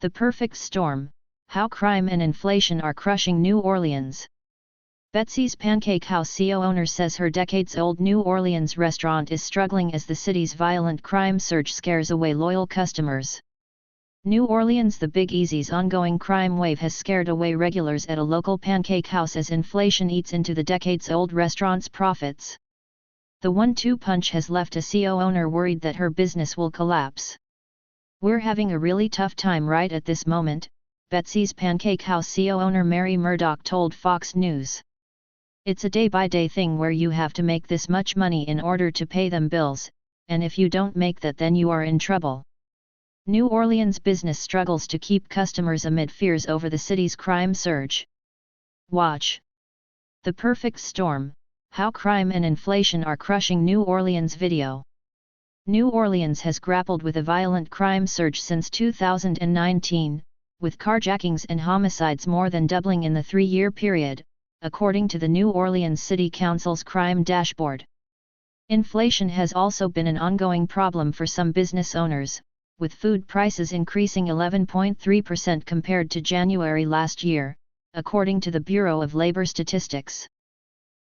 The perfect storm, how crime and inflation are crushing New Orleans. Betsy's Pancake House CEO owner says her decades-old New Orleans restaurant is struggling as the city's violent crime surge scares away loyal customers. New Orleans: the Big Easy's ongoing crime wave has scared away regulars at a local pancake house as inflation eats into the decades-old restaurant's profits. The 1-2 punch has left a CEO owner worried that her business will collapse. "We're having a really tough time right at this moment," Betsy's Pancake House CEO owner Mary Murdoch told Fox News. "It's a day-by-day thing where you have to make this much money in order to pay them bills, and if you don't make that then you are in trouble." New Orleans business struggles to keep customers amid fears over the city's crime surge. Watch The Perfect Storm, how crime and inflation are crushing New Orleans video. New Orleans has grappled with a violent crime surge since 2019, with carjackings and homicides more than doubling in the 3-year period, according to the New Orleans City Council's crime dashboard. Inflation has also been an ongoing problem for some business owners, with food prices increasing 11.3% compared to January last year, according to the Bureau of Labor Statistics.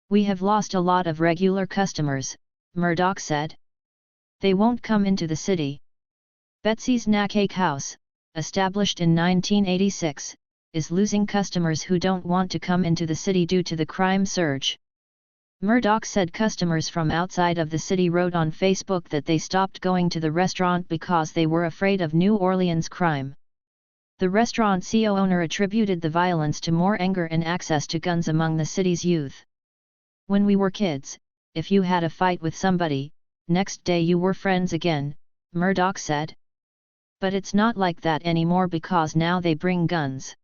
"We have lost a lot of regular customers," Murdoch said. "They won't come into the city." Betsy's Pancake House, established in 1986, is losing customers who don't want to come into the city due to the crime surge. Murdoch said customers from outside of the city wrote on Facebook that they stopped going to the restaurant because they were afraid of New Orleans crime. The restaurant CEO owner attributed the violence to more anger and access to guns among the city's youth. "When we were kids, if you had a fight with somebody, next day you were friends again," Murdoch said. "But it's not like that anymore because now they bring guns."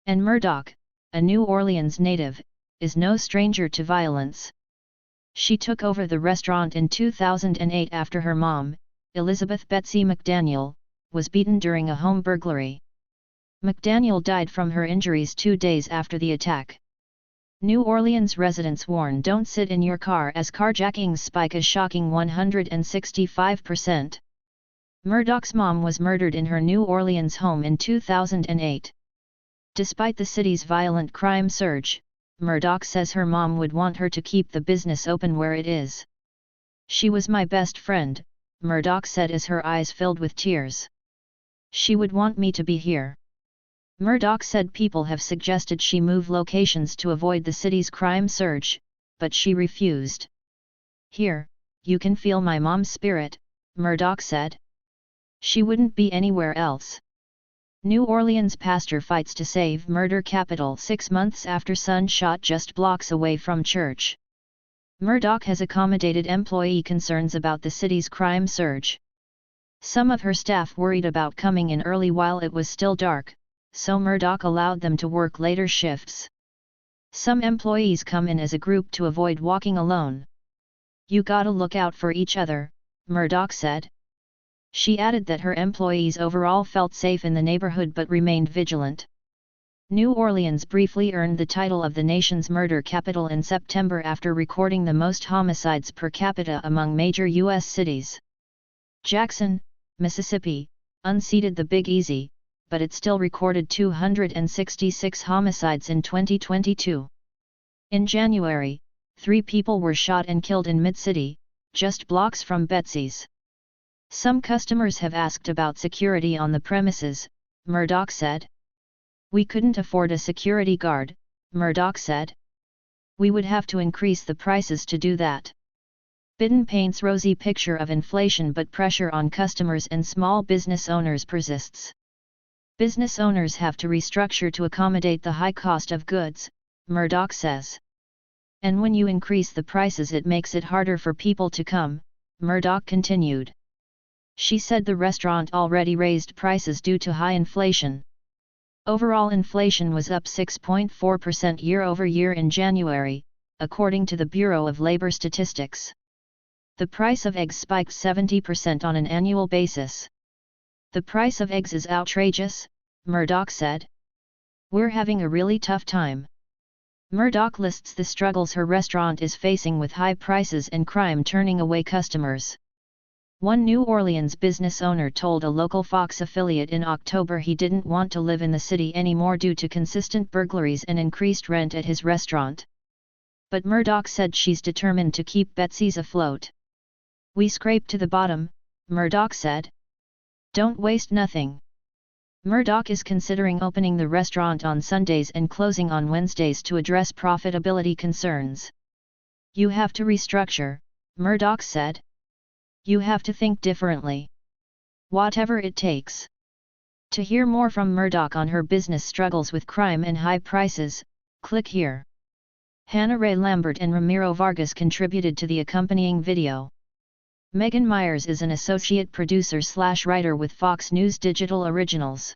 And Murdoch, a New Orleans native, is no stranger to violence. She took over the restaurant in 2008 after her mom, Elizabeth "Betsy" McDaniel, was beaten during a home burglary. McDaniel died from her injuries 2 days after the attack. New Orleans residents warn don't sit in your car as carjackings spike a shocking 165%. Murdoch's mom was murdered in her New Orleans home in 2008. Despite the city's violent crime surge, Murdoch says her mom would want her to keep the business open where it is. "She was my best friend," Murdoch said as her eyes filled with tears. "She would want me to be here." Murdoch said people have suggested she move locations to avoid the city's crime surge, but she refused. "Here, you can feel my mom's spirit," Murdoch said. "She wouldn't be anywhere else." New Orleans pastor fights to save murder capital 6 months after son shot just blocks away from church. Murdoch has accommodated employee concerns about the city's crime surge. Some of her staff worried about coming in early while it was still dark, so Murdoch allowed them to work later shifts. Some employees come in as a group to avoid walking alone. "You gotta look out for each other," Murdoch said. She added that her employees overall felt safe in the neighborhood but remained vigilant. New Orleans briefly earned the title of the nation's murder capital in September after recording the most homicides per capita among major U.S. cities. Jackson, Mississippi, unseated the Big Easy, but it still recorded 266 homicides in 2022. In January, 3 people were shot and killed in Mid-City, just blocks from Betsy's. "Some customers have asked about security on the premises," Murdoch said. "We couldn't afford a security guard," Murdoch said. "We would have to increase the prices to do that." Biden paints rosy picture of inflation but pressure on customers and small business owners persists. "Business owners have to restructure to accommodate the high cost of goods," Murdoch says. "And when you increase the prices it makes it harder for people to come," Murdoch continued. She said the restaurant already raised prices due to high inflation. Overall inflation was up 6.4% year-over-year in January, according to the Bureau of Labor Statistics. The price of eggs spiked 70% on an annual basis. "The price of eggs is outrageous," Murdoch said. "We're having a really tough time." Murdoch lists the struggles her restaurant is facing with high prices and crime turning away customers. One New Orleans business owner told a local Fox affiliate in October he didn't want to live in the city anymore due to consistent burglaries and increased rent at his restaurant. But Murdoch said she's determined to keep Betsy's afloat. "We scraped to the bottom," Murdoch said. "Don't waste nothing." Murdoch is considering opening the restaurant on Sundays and closing on Wednesdays to address profitability concerns. "You have to restructure," Murdoch said. "You have to think differently. Whatever it takes." To hear more from Murdoch on her business struggles with crime and high prices, click here. Hannah Ray Lambert and Ramiro Vargas contributed to the accompanying video. Megan Myers is an associate producer/writer with Fox News Digital Originals.